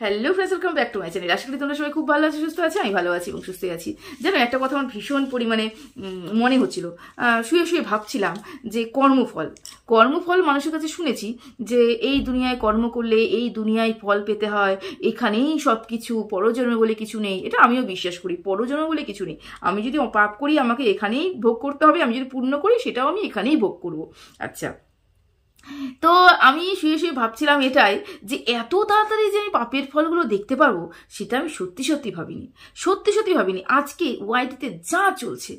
Hello friends, welcome back to my channel. আশা করি তোমরা সবাই খুব ভালো আছো, সুস্থ আছো। আমি ভালো আছি এবং সুস্থ আছি। জানো, একটা কথা আমার ভীষণ পরিমাণে মনে হচ্ছিল। শুয়ে শুয়ে ভাবছিলাম যে কর্মফল মানুষের কাছে শুনেছি যে এই দুনিয়ায় কর্ম করলে এই দুনিয়ায় ফল পেতে হয়, এখানেই সব কিছু, পরজন্ম বলে কিছু নেই। এটা আমিও বিশ্বাস করি, পরজন্ম বলে কিছু নেই। আমি যদি পাপ করি আমাকে এখানেই ভোগ করতে হবে, আমি যদি পুণ্য করি সেটাও আমি এখানেই ভোগ করবো। আচ্ছা, তো আমি শুয়ে শুয়ে ভাবছিলাম এটাই, যে এত তাড়াতাড়ি যে আমি পাপের ফলগুলো দেখতে পারবো সেটা আমি সত্যি সত্যি ভাবিনি। আজকে ওয়াইটিতে যা চলছে,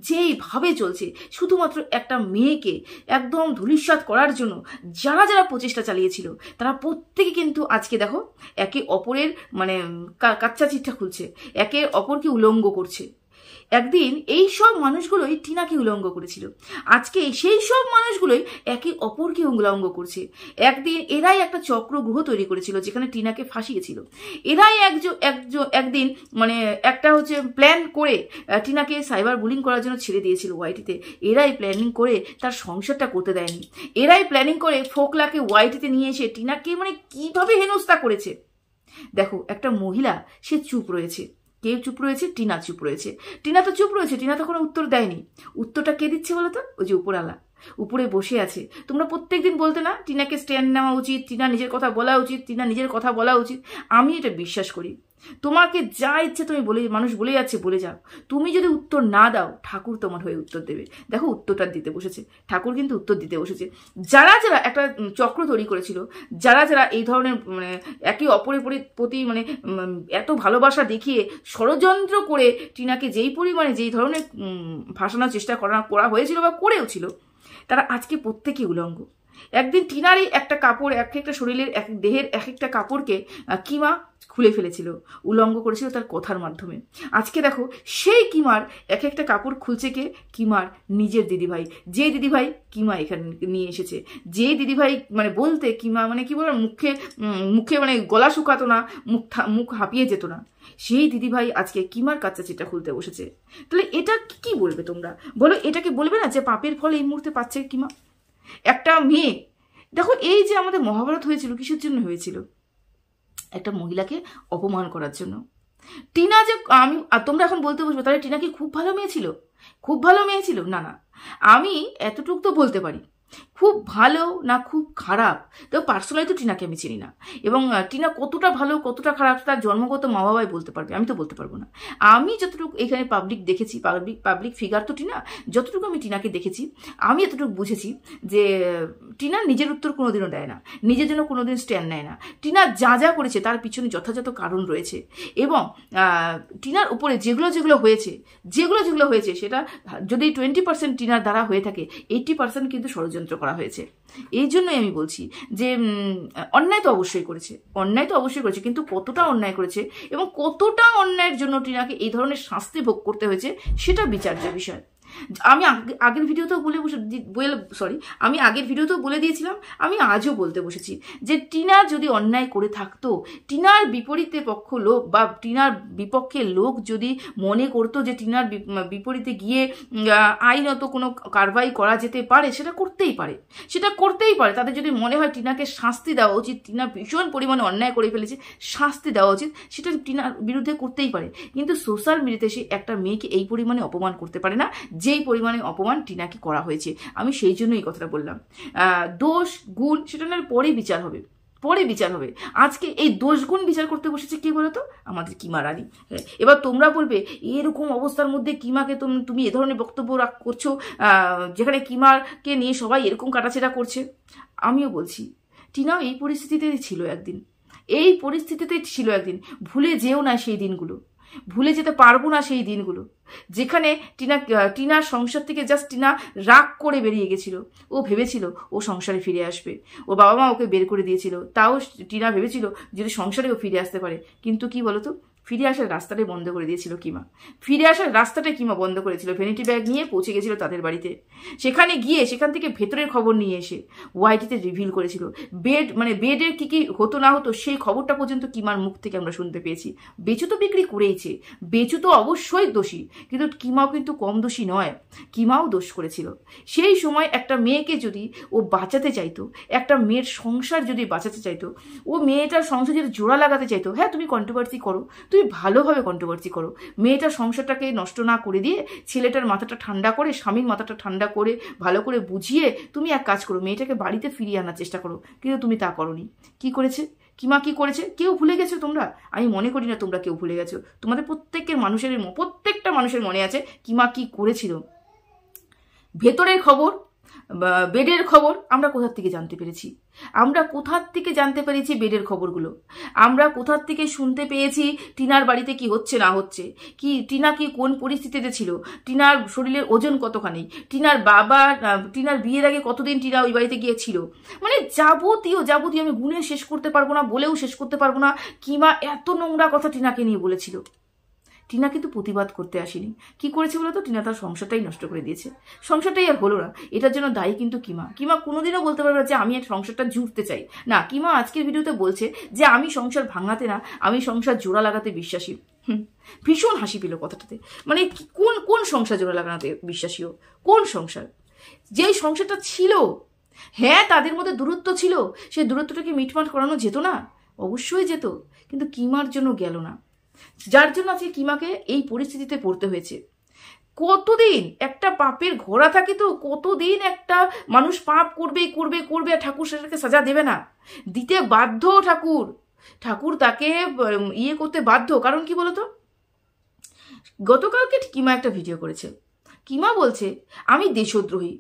যেইভাবে চলছে, শুধুমাত্র একটা মেয়েকে একদম ধূলিসাৎ করার জন্য যারা যারা প্রচেষ্টা চালিয়েছিল তারা প্রত্যেকে কিন্তু আজকে দেখো একে অপরের কাচ্চা চিঠা খুলছে, একে অপরকে উলঙ্গ করছে। একদিন এই সব মানুষগুলোই টিনাকে উলঙ্গ করেছিল, আজকে সেই সব মানুষগুলোই একে অপরকে উলঙ্গ করছে। একদিন এরাই একটা চক্রগ্রহ তৈরি করেছিল যেখানে টিনাকে ফাঁসিয়েছিল। এরাই একদিন একটা প্ল্যান করে টিনাকে সাইবার বুলিং করার জন্য ছেড়ে দিয়েছিল ওয়াইটিতে। এরাই প্ল্যানিং করে তার সংসারটা করতে দেয়নি। এরাই প্ল্যানিং করে ফোকলাকে ওয়াইটিতে নিয়ে এসে টিনাকে কিভাবে হেনস্থা করেছে। দেখো, একটা মহিলা সে চুপ রয়েছে। কে চুপ রয়েছে? টিনা চুপ রয়েছে। টিনা তো চুপ রয়েছে, টিনা তো কোনো উত্তর দেয়নি। উত্তরটা কে দিচ্ছে বলো তো? ওই যে উপরালা উপরে বসে আছে। তোমরা প্রত্যেকদিন বলতে না টিনাকে স্ট্যান্ড নেওয়া উচিত, টিনা নিজের কথা বলা উচিত, টিনা নিজের কথা বলা উচিত। আমি এটা বিশ্বাস করি। তোমাকে যা ইচ্ছে তুমি মানুষ বলে যাচ্ছে বলে যাও, তুমি যদি উত্তর না দাও ঠাকুর তোমার হয়ে উত্তর দেবে। দেখো, উত্তরটা দিতে বসেছে ঠাকুর, কিন্তু উত্তর দিতে বসেছে। যারা যারা একটা চক্র তৈরি করেছিল, যারা যারা এই ধরনের একে অপরের প্রতি এত ভালোবাসা দেখিয়ে ষড়যন্ত্র করে টিনাকে যেই ধরনের ভাসানোর চেষ্টা করা হয়েছিল বা করেও ছিল, তারা আজকে প্রত্যেকে উলঙ্গ। একদিন টিনারই একটা কাপড়, এক একটা শরীরের দেহের এক একটা কাপড়কে কিমা খুলে ফেলেছিল, উলঙ্গ করেছিল তার কথার মাধ্যমে। আজকে দেখো সেই কিমার এক একটা কাপড় খুলছে কে? কিমার নিজের দিদিভাই। যে দিদিভাই কিমা এখানে নিয়ে এসেছে, যে দিদিভাই বলতে কিমা কি বলে মুখে গলা শুকাতো না, মুখ হাঁপিয়ে যেত না, সেই দিদিভাই আজকে কিমার কাচ্চা চিঠা খুলতে বসেছে। তাহলে এটা কি বলবে তোমরা? বলো, এটাকে বলবে না যে পাপের ফল এই মুহূর্তে পাচ্ছে কিমা? একটা মেয়ে, দেখো এই যে আমাদের মহাভারত হয়েছিল কিসের জন্য হয়েছিল? একটা মহিলাকে অপমান করার জন্য। টিনা যে তোমরা এখন বলতে বসবে তাহলে টিনা কি খুব ভালো মেয়ে ছিল? না, আমি এতটুকু তো বলতে পারি, খুব ভালো না খুব খারাপ, তো পার্সোনালি তো টিনাকে আমি চিনি না, এবং টিনা কতটা ভালো কতটা খারাপ তার জন্মগত মা বাবাই বলতে পারবে, আমি তো বলতে পারবো না। আমি যতটুকু এখানে পাবলিক দেখেছি, পাবলিক ফিগার তো টিনা, যতটুকু আমি টিনাকে দেখেছি আমি এতটুকু বুঝেছি যে টিনা নিজের উত্তর কোনোদিনও দেয় না, নিজের জন্য কোনোদিন স্ট্যান্ড নেয় না। টিনা যা করেছে তার পিছনে যথাযথ কারণ রয়েছে, এবং টিনার উপরে যেগুলো হয়েছে সেটা যদি 20% টিনার দ্বারা হয়ে থাকে, 80% কিন্তু ষড়যন্ত্র করা হয়েছে। এই জন্যই আমি বলছি যে অন্যায় তো অবশ্যই করেছে, কিন্তু কতটা অন্যায় করেছে এবং কতটা অন্যায়ের জন্য টিনাকে এই ধরনের শাস্তি ভোগ করতে হয়েছে সেটা বিচার্য বিষয়। আমি আগের ভিডিওতেও বলে দিয়েছিলাম, আমি আজও বলতে বসেছি যে টিনা যদি অন্যায় করে থাকতো, টিনার বিপরীতে পক্ষ লোক বা টিনার বিপক্ষে লোক যদি মনে করতো যে টিনার বিপরীতে গিয়ে আইনত কোনো কারবাই করা যেতে পারে, সেটা করতেই পারে। তাদের যদি মনে হয় টিনাকে শাস্তি দেওয়া উচিত, টিনা ভীষণ পরিমাণে অন্যায় করে ফেলেছে, শাস্তি দেওয়া উচিত, সেটা টিনার বিরুদ্ধে করতেই পারে। কিন্তু সোশ্যাল মিডিয়াতে সে একটা মেয়েকে এই পরিমাণে অপমান করতে পারে না যেই পরিমাণে অপমান টিনাকে করা হয়েছে। আমি সেই জন্য এই কথাটা বললাম। দোষ গুণ সেটা না পরে বিচার হবে। আজকে এই দোষ গুণ বিচার করতে বসেছে কে বলতো? আমাদের কিমা রানী। এবার তোমরা বলবে এরকম অবস্থার মধ্যে কিমাকে তুমি এ ধরনের বক্তব্য করছো, যেখানে কিমাকে নিয়ে সবাই এরকম কাটাছেড়া করছে। আমিও বলছি টিনাও এই পরিস্থিতিতেই ছিল একদিন। ভুলে যেও না সেই দিনগুলো, ভুলে যেতে পারবো না সেই দিনগুলো যেখানে টিনার সংসার থেকে জাস্ট টিনা রাগ করে বেরিয়ে গেছিল। ও ভেবেছিল ও সংসারে ফিরে আসবে, ওর বাবা মা ওকে বের করে দিয়েছিল, তাও টিনা ভেবেছিল যদি সংসারে ও ফিরে আসতে পারে। কিন্তু কি বলতো, ফিরে আসার রাস্তাটাই বন্ধ করে দিয়েছিল কিমা। ফিরে আসার রাস্তাটাই কিমা বন্ধ করেছিল। ভ্যানিটি ব্যাগ নিয়ে পৌঁছে গেছিল তাদের বাড়িতে। সেখানে গিয়ে সেখান থেকে ভেতরের খবর নিয়ে এসে ওয়াইটিতে রিভিল করেছিল। বেডের কি কি হতো না হতো সেই খবরটা পর্যন্ত কিমার মুখ থেকে আমরা শুনতে পেয়েছি। বেচু তো বিক্রি করেইছে, বেচু তো অবশ্যই দোষী, কিন্তু কিমাও কিন্তু কম দোষী নয়, কিমাও দোষ করেছিল। সেই সময় একটা মেয়েকে যদি ও বাঁচাতে চাইতো, একটা মেয়ের সংসার যদি বাঁচাতে চাইতো, ও মেয়েটার সংসার যদি জোড়া লাগাতে চাইতো, হ্যাঁ তুমি কন্ট্রোভার্সি করো, তুমি ভালোভাবে কন্ট্রোভার্সি করো, মেয়েটার সংসারটাকে নষ্ট না করে দিয়ে ছেলেটার মাথাটা ঠান্ডা করে, স্বামীর মাথাটা ঠান্ডা করে, ভালো করে বুঝিয়ে তুমি এক কাজ করো, মেয়েটাকে বাড়িতে ফিরিয়ে আনার চেষ্টা করো। কিন্তু তুমি তা করোনি। কি করেছে কিমা, কি করেছে? কেউ ভুলে গেছো তোমরা? আমি মনে করি না তোমরা কেউ ভুলে গেছো। তোমাদের প্রত্যেকটা মানুষের মনে আছে কিমা কি করেছিল। ভেতরের খবর, বেডের খবর আমরা কোথার থেকে জানতে পেরেছি? আমরা কোথার থেকে জানতে পেরেছি বেডের খবরগুলো? আমরা কোথার থেকে শুনতে পেয়েছি টিনার বাড়িতে কি হচ্ছে না হচ্ছে, কি টিনা কি কোন পরিস্থিতিতে ছিল, টিনার শরীরের ওজন কতখানি, টিনার বাবা টিনার বিয়ের আগে কতদিন টিনা ওই বাড়িতে গিয়েছিল, মানে যাবতীয় আমি গুণে শেষ করতে পারবো না, বলেও শেষ করতে পারবো না। কিমা এত নোংরা কথা টিনাকে নিয়ে বলেছিল। টিনা কিন্তু প্রতিবাদ করতে আসেনি। কি করেছে বলতো? টিনা তার সংসারটাই নষ্ট করে দিয়েছে। সংসারটাই আর হলো না। এটার জন্য দায়ী কিন্তু কিমা কোনোদিনও বলতে পারবে না যে আমি সংসারটা জুড়তে চাই না। কিমা আজকের ভিডিওতে বলছে যে আমি সংসার ভাঙাতে না, আমি সংসার জোড়া লাগাতে বিশ্বাসী। ভীষণ হাসি পেল কথাটাতে। মানে কোন সংসার জোড়া লাগাতে বিশ্বাসীও? কোন সংসার? যেই সংসারটা ছিল, হ্যাঁ তাদের মধ্যে দূরত্ব ছিল, সেই দূরত্বটাকে মিটমাট করানো যেত না? অবশ্যই যেত, কিন্তু কিমার জন্য গেল না। যার জন্য আজকে কিমাকে এই পরিস্থিতিতে পড়তে হয়েছে। কতদিন একটা পাপের ঘোড়া থাকে, তো কতদিন একটা মানুষ পাপ করবে আর ঠাকুর সেটাকে সাজা দেবে না? দিতে বাধ্য ঠাকুর তাকে করতে বাধ্য। কারণ কি বলতো, গতকালকে কিমা একটা ভিডিও করেছে। কিমা বলছে আমি দেশদ্রোহী,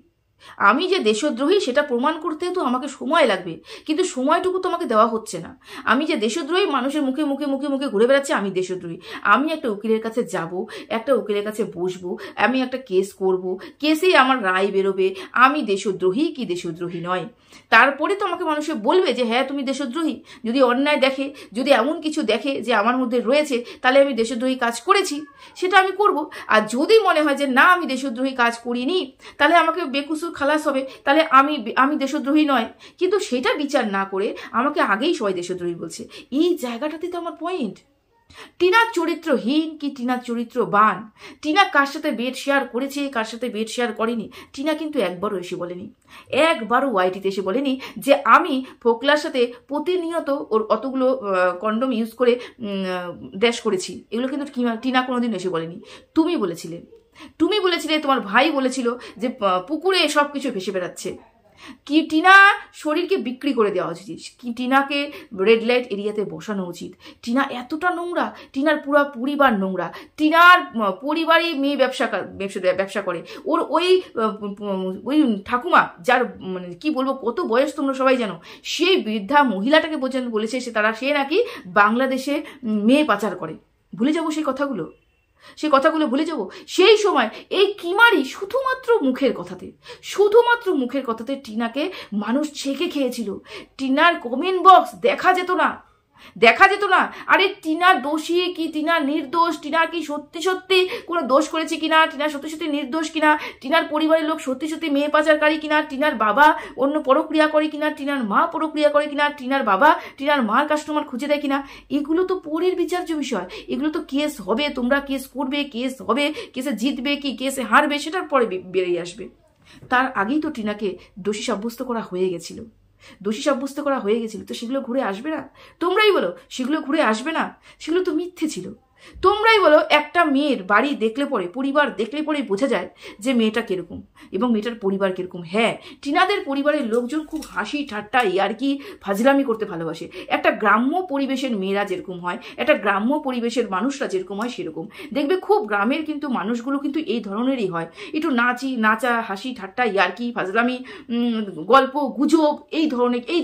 আমি যে দেশদ্রোহী সেটা প্রমাণ করতে তো আমাকে সময় লাগবে, কিন্তু সময়টুকু তো আমাকে দেওয়া হচ্ছে না। আমি যে দেশদ্রোহী, মানুষের মুখে ঘুরে বেড়াচ্ছে আমি দেশদ্রোহী। আমি একটা উকিলের কাছে যাব, একটা উকিলের কাছে বসবো, আমি একটা কেস করব, কেসেই আমার রায় বেরোবে আমি দেশদ্রোহী কি দেশদ্রোহী নয়। তারপরে তো আমাকে মানুষে বলবে যে হ্যাঁ তুমি দেশদ্রোহী। যদি অন্যায় দেখে, যদি এমন কিছু দেখে যে আমার মধ্যে রয়েছে, তাহলে আমি দেশদ্রোহী কাজ করেছি, সেটা আমি করব। আর যদি মনে হয় যে না আমি দেশদ্রোহী কাজ করিনি, তাহলে আমাকে বেকুসুর খালাস হবে, তাহলে আমি দেশদ্রোহী নয়। কিন্তু সেটা বিচার না করে আমাকে আগেই সবাই দেশদ্রোহী বলছে। এই জায়গাটাতে তো আমার পয়েন্ট। টিনার চরিত্রহীন কি টিনার চরিত্রবান? টিনা কার সাথে বেড শেয়ার করেছে, কার সাথে বেড শেয়ার করেনি, টিনা কিন্তু একবারও এসে বলেনি। একবারও ওয়াইটিতে এসে বলেনি যে আমি ফোকলার সাথে প্রতিনিয়ত ওর অতগুলো কন্ডম ইউজ করে ড্যাশ করেছি। এগুলো কিন্তু টিনা কোনোদিন এসে বলেনি। তুমি বলেছিলে, তোমার ভাই বলেছিল যে পুকুরে সব কিছু ভেসে বেড়াচ্ছে। কি টিনা শরীরকে বিক্রি করে দেওয়া উচিত, কি টিনাকে রেড লাইট এরিয়াতে বসানো উচিত। টিনা এতটা নোংরা, টিনার পুরো পরিবার নোংরা। টিনার পরিবারই মেয়ে ব্যবসা করে। ওর ওই ঠাকুমা, যার মানে কি বলবো, কত বয়স তোমরা সবাই জানো, সেই বৃদ্ধা মহিলাটাকে পর্যন্ত বলেছে সে নাকি বাংলাদেশে মেয়ে পাচার করে। ভুলে যাবো সেই কথাগুলো ভুলে যাব। সেই সময় এই কিমারি শুধুমাত্র মুখের কথাতে টিনাকে মানুষ ছেঁকে খেয়েছিল। টিনার কমেন্ট বক্স দেখা যেত না। আরে টিনা দোষী কি টিনা নির্দোষ, টিনা কি সত্যি কোনো দোষ করেছে কিনা, টিনা সত্যি নির্দোষ কিনা, টিনার পরিবারের লোক সত্যি মেয়ে পাচারকারী কিনা, টিনার বাবা অন্য পরক্রিয়া করে কিনা, টিনার মা পরক্রিয়া করে কিনা, টিনার বাবা টিনার মার কাস্টমার খুঁজে দেয় কিনা, এগুলো তো পরের বিচার্য বিষয়। এগুলো তো কেস হবে, তোমরা কেস করবে, কেসে জিতবে কি কেসে হারবে সেটার পরে বেরিয়ে আসবে। তার আগেই তো টিনাকে দোষী সাব্যস্ত করা হয়ে গেছিল। তো সেগুলো ঘুরে আসবে না? তোমরাই বলো সেগুলো ঘুরে আসবে না? সেগুলো তো মিথ্যে ছিল। তোমরাই বলো একটা মেয়ের বাড়ি দেখলে পরে, পরিবার দেখলে পরে বোঝা যায় যে মেয়েটা কিরকম এবং মেয়েটার পরিবার কিরকম। হ্যাঁ, টিনাদের পরিবারের লোকজন খুব হাসি ঠাট্টা ইয়ার্কি ফাজলামি করতে ভালোবাসে। একটা গ্রাম্য পরিবেশের মেয়েরা যেরকম হয়, একটা গ্রাম্য পরিবেশের মানুষরা যেরকম হয় সেরকম দেখবে। খুব গ্রামের কিন্তু মানুষগুলো কিন্তু এই ধরনেরই হয়, একটু নাচা হাসি ঠাট্টা ইয়ার্কি ফাজলামি গল্প গুজব এই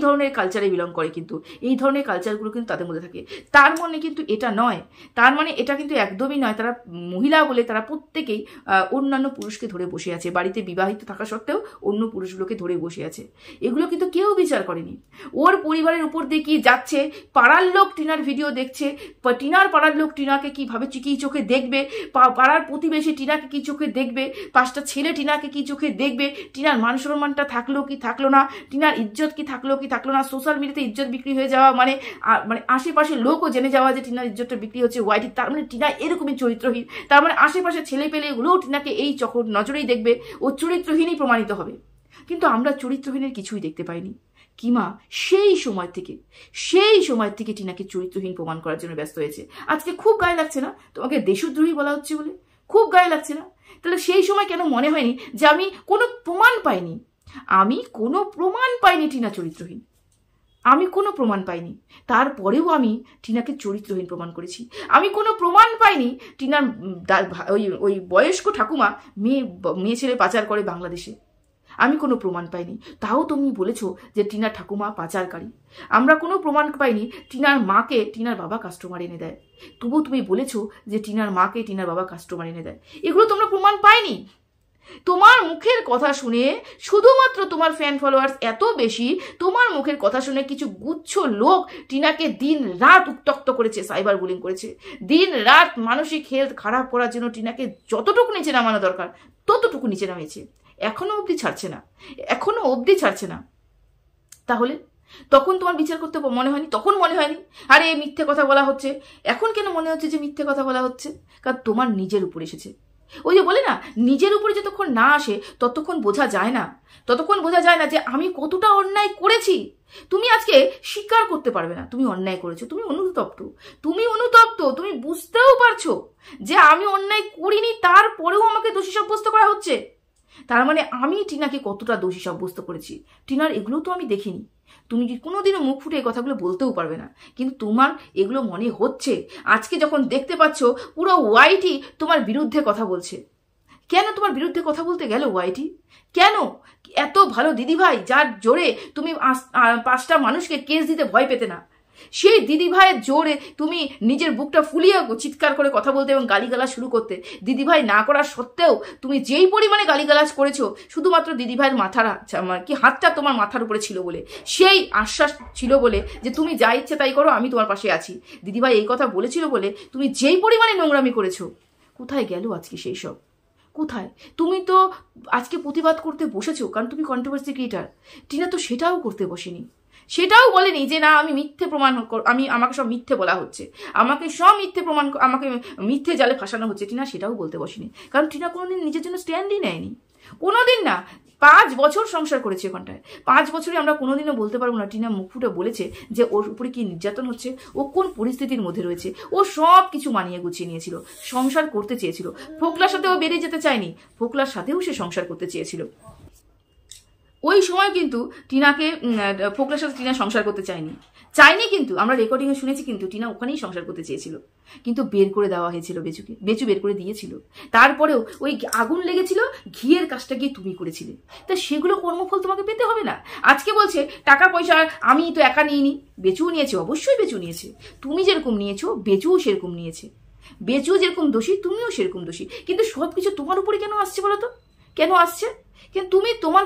ধরনের কালচারে বিলং করে। কিন্তু এই ধরনের কালচারগুলো কিন্তু তাদের মধ্যে থাকে। তার মানে কিন্তু এটা নয়, তার মানে মানে এটা কিন্তু একদমই নয়, তারা মহিলা বলে তারা প্রত্যেকেই অন্যান্য পুরুষকে ধরে বসে আছে, বাড়িতে বিবাহিত থাকা সত্ত্বেও অন্য পুরুষগুলোকে ধরে বসে আছে। এগুলো কিন্তু কেউ বিচার করেনি। ওর পরিবারের উপর দিয়ে কি যাচ্ছে, পাড়ার লোক টিনার ভিডিও দেখছে, টিনার পাড়ার লোক টিনাকে কিভাবে কি চোখে দেখবে, পাড়ার প্রতিবেশী টিনাকে কি চোখে দেখবে, 5টা ছেলে টিনাকে কি চোখে দেখবে, টিনার মান সম্মানটা থাকলো কি থাকলো না, টিনার ইজ্জত কি থাকলো কি থাকলো না, সোশ্যাল মিডিয়াতে ইজ্জত বিক্রি হয়ে যাওয়া মানে আশেপাশে লোকও জেনে যাওয়া যে টিনার ইজ্জতটা বিক্রি হচ্ছে ওয়াইটি, তার মানে টিনা এরকমই চরিত্রহীন, তার মানে আশেপাশে ছেলে পেলে এগুলোও টিনাকে এই নজরেই দেখবে, ও চরিত্রহীনই প্রমাণিত হবে। কিন্তু আমরা চরিত্রহীনের কিছুই দেখতে পাইনি। কিমা সেই সময় থেকে টিনাকে চরিত্রহীন প্রমাণ করার জন্য ব্যস্ত হয়েছে। আজকে খুব গায়ে লাগছে না তোমাকে দেশদ্রোহী বলা হচ্ছে বলে? খুব গায়ে লাগছে না? তাহলে সেই সময় কেন মনে হয়নি যে আমি কোনো প্রমাণ পাইনি টিনা চরিত্রহীন? আমি কোনো প্রমাণ পাইনি, তারপরেও আমি টিনাকে চরিত্রহীন প্রমাণ করেছি। আমি কোনো প্রমাণ পাইনি টিনার ওই বয়স্ক ঠাকুমা মেয়ে ছেলে পাচার করে বাংলাদেশে, আমি কোনো প্রমাণ পাইনি। তাও তুমি বলেছো যে টিনার ঠাকুমা পাচারকারী। আমরা কোনো প্রমাণ পাইনি টিনার মাকে টিনার বাবা কাস্টমার এনে দেয়, তবুও তুমি বলেছো যে টিনার মাকে টিনার বাবা কাস্টমার এনে দেয়। এগুলো তোমরা প্রমাণ পাইনি। তোমার মুখের কথা শুনে শুধুমাত্র তোমার ফ্যান ফলোয়ার্স এত বেশি, তোমার মুখের কথা শুনে কিছু গুচ্ছ লোক টিনাকে দিন রাত উত্তক্ত করেছে, সাইবার বুলিং করেছে, দিন রাত মানসিক হেলথ খারাপ করার জন্য টিনাকে যতটুকু নিচে নামানো দরকার ততটুকু নিচে নামিয়েছে। এখনো অবধি ছাড়ছে না। তাহলে তখন তোমার বিচার করতে মনে হয়নি? তখন মনে হয়নি আরে মিথ্যে কথা বলা হচ্ছে? এখন কেন মনে হচ্ছে যে মিথ্যে কথা বলা হচ্ছে? কারণ তোমার নিজের উপর এসেছে। ওই যে বলে না, নিজের উপরে যতক্ষণ না আসে ততক্ষণ বোঝা যায় না যে আমি কতটা অন্যায় করেছি। তুমি আজকে স্বীকার করতে পারবে না তুমি অন্যায় করেছো, তুমি অনুতপ্ত, তুমি বুঝতেও পারছো যে আমি অন্যায় করিনি, তারপরেও আমাকে দোষী সাব্যস্ত করা হচ্ছে। তার মানে আমি টিনাকে কতটা দোষী সাব্যস্ত করেছি, টিনার এগুলো তো আমি দেখিনি। তুমি কোনোদিনও মুখ ফুটে এই কথাগুলো বলতেও পারবে না, কিন্তু তোমার এগুলো মনে হচ্ছে। আজকে যখন দেখতে পাচ্ছ পুরো ওয়াইটি তোমার বিরুদ্ধে কথা বলছে। কেন তোমার বিরুদ্ধে কথা বলতে গেল ওয়াইটি? কেন? এত ভালো দিদিভাই যার জোরে তুমি 5টা মানুষকে কেস দিতে ভয় পেতে না, সেই দিদিভাইয়ের জোরে তুমি নিজের বুকটা ফুলিয়ে চিৎকার করে কথা বলতে এবং গালিগালাজ শুরু করতে। দিদিভাই না করার সত্ত্বেও তুমি যেই পরিমাণে গালিগালাজ করেছো, শুধুমাত্র দিদিভাইয়ের হাতটা তোমার মাথার উপরে ছিল বলে, সেই আশ্বাস ছিল বলে যে তুমি যা ইচ্ছে তাই করো, আমি তোমার পাশে আছি। দিদিভাই এই কথা বলেছিল বলে তুমি যেই পরিমাণে নোংরামি করেছো। কোথায় গেল আজকে সেই সব? কোথায়? তুমি তো আজকে প্রতিবাদ করতে বসেছো কারণ তুমি কন্ট্রোভার্সি ক্রিয়েটার। টিনা তো সেটাও করতে বসেনি, সেটাও বলেনি যে না আমি মিথ্যে প্রমাণ, আমাকে সব মিথ্যে বলা হচ্ছে, আমাকে মিথ্যে জালে ফাঁসানো হচ্ছে। টিনা সেটাও বলতে বসেনি, কারণ টিনা কোনোদিন নিজের জন্য স্ট্যান্ডই নেয়নি, কোনোদিন না। 5 বছর সংসার করেছে এখানটায়, 5 বছরে আমরা কোনোদিনও বলতে পারবো না টিনা মুখ ফুটে বলেছে যে ওর উপরে কি নির্যাতন হচ্ছে, ও কোন পরিস্থিতির মধ্যে রয়েছে। ও সব কিছু মানিয়ে গুছিয়ে নিয়েছিল, সংসার করতে চেয়েছিল। ফোকলার সাথে ও বেরিয়ে যেতে চায়নি, ফোকলার সাথেও সে সংসার করতে চেয়েছিল। ওই সময় কিন্তু ফোকলার সাথে টিনা সংসার করতে চায়নি, কিন্তু আমরা রেকর্ডিংয়ে শুনেছি কিন্তু টিনা ওখানেই সংসার করতে চেয়েছিল, কিন্তু বের করে দেওয়া হয়েছিল বেচু বের করে দিয়েছিল। তারপরেও ওই আগুন লেগেছিল, ঘিয়ের কাজটা গিয়ে তুমি করেছিলে, তা সেগুলো কর্মফল তোমাকে পেতে হবে না। আজকে বলছে টাকা পয়সা আমি তো একা নিইনি, বেচুও নিয়েছে, অবশ্যই বেচু নিয়েছে। তুমি যেরকম নিয়েছো বেচুও সেরকম নিয়েছে, বেচু যেরকম দোষী তুমিও সেরকম দোষী। কিন্তু সবকিছু তোমার উপরে কেন আসছে বলো তো? কেন আসছে? কিন্তু তুমি তোমার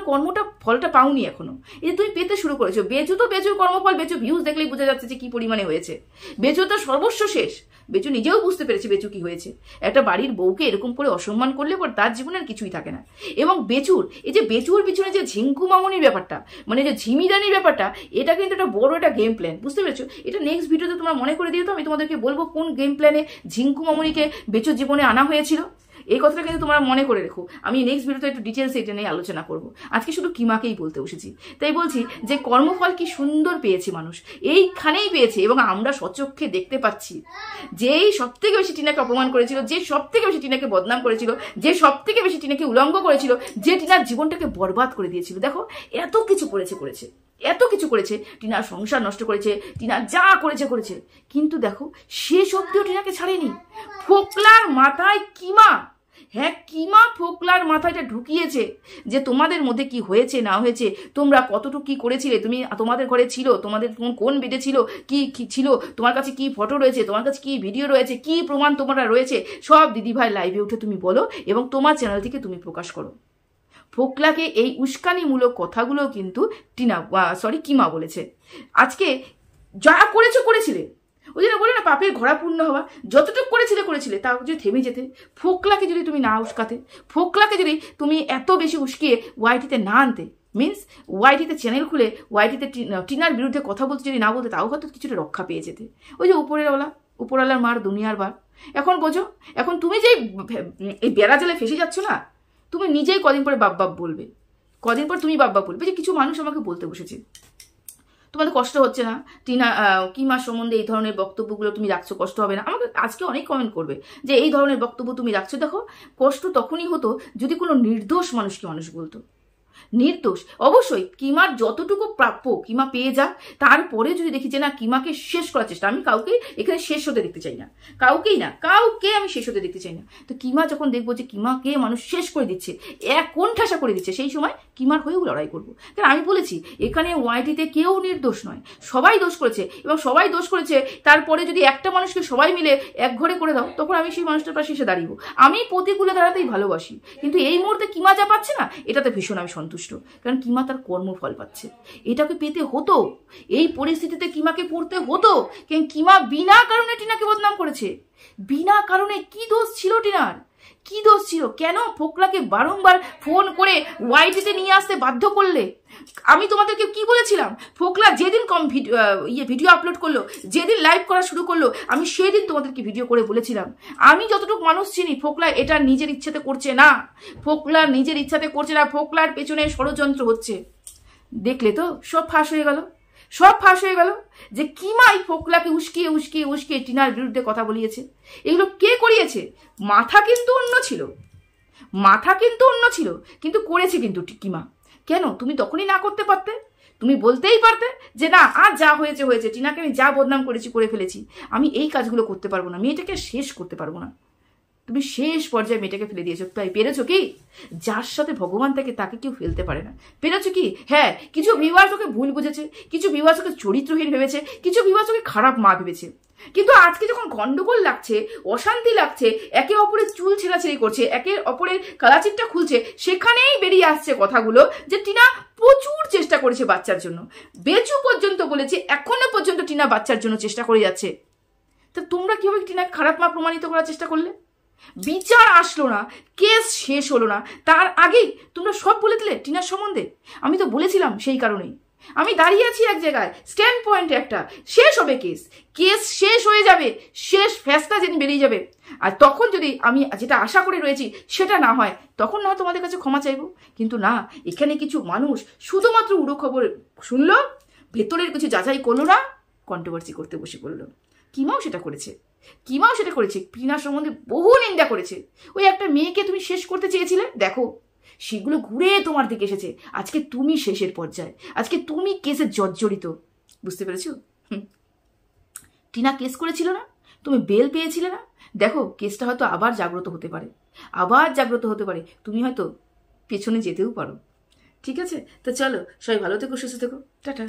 ফলটা পাওনি এখনো, এই তুমি পেতে শুরু করেছো। বেচুর কর্মফল, বেচু ভিউজ দেখলেই বোঝা যাচ্ছে যে কি পরিমাণে হয়েছে। বেচু তো সর্বস্ব শেষ, বেচু নিজেও বুঝতে পেরেছে বেচু কি হয়েছে। একটা বাড়ির বউকে এরকম করে অসম্মান করলে পর তার জীবনে আর কিছুই থাকে না। এবং বেচুর পিছনে যে ঝিঙ্কু মামনির ব্যাপারটা, মানে যে ঝিমিদানির ব্যাপারটা, এটা কিন্তু একটা বড় একটা গেম প্ল্যান, বুঝতে পেরেছো? এটা নেক্সট ভিডিওতে তোমরা মনে করে দিও তো, আমি তোমাদেরকে বলবো কোন গেম প্ল্যানে ঝিঙ্কু মামনিকে বেচুর জীবনে আনা হয়েছিল। এই কথাটা কিন্তু তোমরা মনে করে রেখো, আমি নেক্সট ভিডিওতে একটু ডিটেলস এটা নিয়ে আলোচনা করব। আজকে শুধু কিমাকেই বলতে বসেছি, তাই বলছি যে কর্মফল কি সুন্দর পেয়েছে মানুষ, এইখানেই পেয়েছে। এবং আমরা সচক্ষে দেখতে পাচ্ছি যেই সব থেকে বেশি টিনাকে অপমান করেছিল, যে সব থেকে বেশি টিনাকে বদনাম করেছিল, যে সব থেকে বেশি টিনাকে উলঙ্গ করেছিল, যে টিনার জীবনটাকে বরবাদ করে দিয়েছিল, দেখো এত কিছু করেছে, টিনার সংসার নষ্ট করেছে, টিনা যা করেছে, কিন্তু দেখো সে সত্যিও টিনাকে ছাড়েনি। ফোকলার মাথায় কিমা হ্যাঁ, কিমা ফোকলার মাথাটা ঢুকিয়েছে যে তোমাদের মধ্যে কি হয়েছে না হয়েছে, তোমরা কতটুকু কি করেছিলে, তুমি তোমাদের ঘরে ছিল, তোমাদের কোন বেডে ছিল, কি ছিল, তোমার কাছে কি ফটো রয়েছে, তোমার কাছে কি ভিডিও রয়েছে, কি প্রমাণ তোমরা রয়েছে, সব দিদিভাই লাইভে উঠে তুমি বলো এবং তোমার চ্যানেল থেকে তুমি প্রকাশ করো। ফোকলাকে এই উস্কানিমূলক কথাগুলো কিন্তু কিমা বলেছে। আজকে যা করেছিলে, ওই জন্য বলে না পাপের ঘোড়া পূর্ণ হওয়া, যতটুকু করেছিলে তাও যদি থেমে যেতে, ফোকলাকে যদি তুমি না উস্কাতে, ফোকলাকে যদি তুমি এত বেশি উস্কিয়ে ওয়াইটিতে না আনতে, মিনস ওয়াইটিতে চ্যানেল খুলে ওয়াইটিতে টিনার বিরুদ্ধে কথা বলতে যদি না বলতে, তাও হয়তো কিছুটা রক্ষা পেয়ে যেতে। ওই যে উপরওয়ালার মার দুনিয়ার বার। এখন বোঝো, এখন তুমি যে এই বেড়া জালে ফেসে যাচ্ছ না, তুমি নিজেই কদিন পরে বাপ বলবে, কদিন পর তুমি বাপ বলবে যে কিছু মানুষ আমাকে বলতে বসেছে। তোমাদের কষ্ট হচ্ছে না কিমার সম্বন্ধে এই ধরনের বক্তব্যগুলো তুমি রাখছো, কষ্ট হবে না? আমাকে আজকে অনেক কমেন্ট করবে যে এই ধরনের বক্তব্য তুমি রাখছো। দেখো, কষ্ট তখনই হতো যদি কোনো নির্দোষ মানুষকে মানুষ বলতো। নির্দোষ অবশ্যই কিমার যতটুকু প্রাপ্য কিমা পেয়ে যাক, তারপরে যদি দেখি যে না কিমাকে শেষ করার চেষ্টা, আমি কাউকে এখানে শেষ হতে দেখতে চাই না, কাউকে আমি শেষ হতে দেখতে চাই না। তো কিমা যখন দেখবো যে কিমাকে মানুষ শেষ করে দিচ্ছে, কোণঠাসা করে দিচ্ছে, সেই সময় কিমার হয়েও লড়াই করবো। কারণ আমি বলেছি এখানে ওয়াইটিতে কেউ নির্দোষ নয়, সবাই দোষ করেছে, এবং সবাই দোষ করেছে তারপরে যদি একটা মানুষকে সবাই মিলে এক ঘরে করে দাও, তখন আমি সেই মানুষটার পাশে এসে দাঁড়িয়ে। আমি প্রতিকূলে দাঁড়াতেই ভালোবাসি, কিন্তু এই মুহূর্তে কিমা যা পাচ্ছে না, এটাতে ভীষণ আমি সন্তুষ্ট। কারণ কিমা তার কর্মফল পাচ্ছে, এটাকে পেতে হতো, এই পরিস্থিতিতে কিমাকে পড়তে হতো। কারণ কিমা বিনা কারণে টিনাকে বদনাম করেছে, বিনা কারণে। কি দোষ ছিল টিনার, কি দোষ ছিল? কেন ফোকলাকে বারংবার ফোন করে ওয়াইটিতে নিয়ে আসতে বাধ্য করলে? আমি তোমাদেরকে কি বলেছিলাম? ফোকলা যেদিন ভিডিও আপলোড করলো, যেদিন লাইভ করা শুরু করলো, আমি সেদিন তোমাদেরকে ভিডিও করে বলেছিলাম, আমি যতটুকু মানুষ চিনি, ফোকলা এটা নিজের ইচ্ছাতে করছে না, ফোকলা নিজের ইচ্ছাতে করছে না, ফোকলার পেছনে ষড়যন্ত্র হচ্ছে। দেখলে তো, সব ফাঁস হয়ে গেল যে কিমাই ফোকলাকে উস্কিয়ে টিনার বিরুদ্ধে কথা বলিয়েছে। এগুলো কে করিয়েছে? মাথা কিন্তু অন্য ছিল, কিন্তু করেছে কিন্তু কিমা। কেন? তুমি তখনই না করতে পারতে, তুমি বলতেই পারতে যে না, আর যা হয়েছে, টিনাকে আমি যা বদনাম করে ফেলেছি, আমি এই কাজগুলো করতে পারবো না, মেয়েটাকে শেষ করতে পারবো না। তুমি শেষ পর্যায়ে মেয়েটাকে ফেলে দিয়েছো। তাই পেরেছো কি? যার সাথে ভগবান থাকে তাকে কেউ ফেলতে পারে না। পেরেছো কি? হ্যাঁ, কিছু ভিউয়ার্স ওকে ভুল বুঝেছে, কিছু ভিউয়ার্স ওকে চরিত্রহীন ভেবেছে, কিছু ভিউয়ার্স ওকে খারাপ মা ভেবেছে। কিন্তু আজকে যখন গন্ডগোল লাগছে, অশান্তি লাগছে, একে অপরের চুল ছেঁড়াছেড়ি করছে, একে অপরের কালাচিটটা খুলছে, সেখানেই বেরিয়ে আসছে কথাগুলো যে টিনা প্রচুর চেষ্টা করেছে বাচ্চার জন্য। বেচু পর্যন্ত বলেছে এখনো পর্যন্ত টিনা বাচ্চার জন্য চেষ্টা করে যাচ্ছে। তা তোমরা কিভাবে টিনাকে খারাপ মা প্রমাণিত করার চেষ্টা করলে? বিচার আসলো না, কেস শেষ হলো না, তার আগেই তোমরা সব বলে দিলে টিনার সম্বন্ধে। আমি তো বলেছিলাম, সেই কারণেই আমি দাঁড়িয়ে আছি এক জায়গায়, স্ট্যান্ড পয়েন্ট একটা। শেষ হবে কেস শেষ হয়ে যাবে, শেষ ফেসলা যেদিন বেরিয়ে যাবে, আর তখন যদি আমি যেটা আশা করে রয়েছি সেটা না হয়, তখন না তোমাদের কাছে ক্ষমা চাইবো। কিন্তু না, এখানে কিছু মানুষ শুধুমাত্র উড়ো খবর শুনলো, ভেতরের কিছু যাচাই করলো না, কন্ট্রোভার্সি করতে বসে পড়লো। কিমাও সেটা করেছে, টিনার সম্বন্ধে বহু নিন্দা করেছে। ওই একটা মেয়েকে তুমি শেষ করতে চেয়েছিলে, দেখো সেগুলো ঘুরে তোমার দিকে এসেছে। আজকে তুমি শেষের পর্যায়ে, আজকে তুমি কেসে জর্জরিত। বুঝতে পেরেছো? টিনা কেস করেছিল না, তুমি বেল পেয়েছিলে না, দেখো কেসটা হয়তো আবার জাগ্রত হতে পারে, তুমি হয়তো পেছনে যেতেও পারো। ঠিক আছে, তো চলো, সবাই ভালো থেকো, সুস্থ থেকো, টাটা।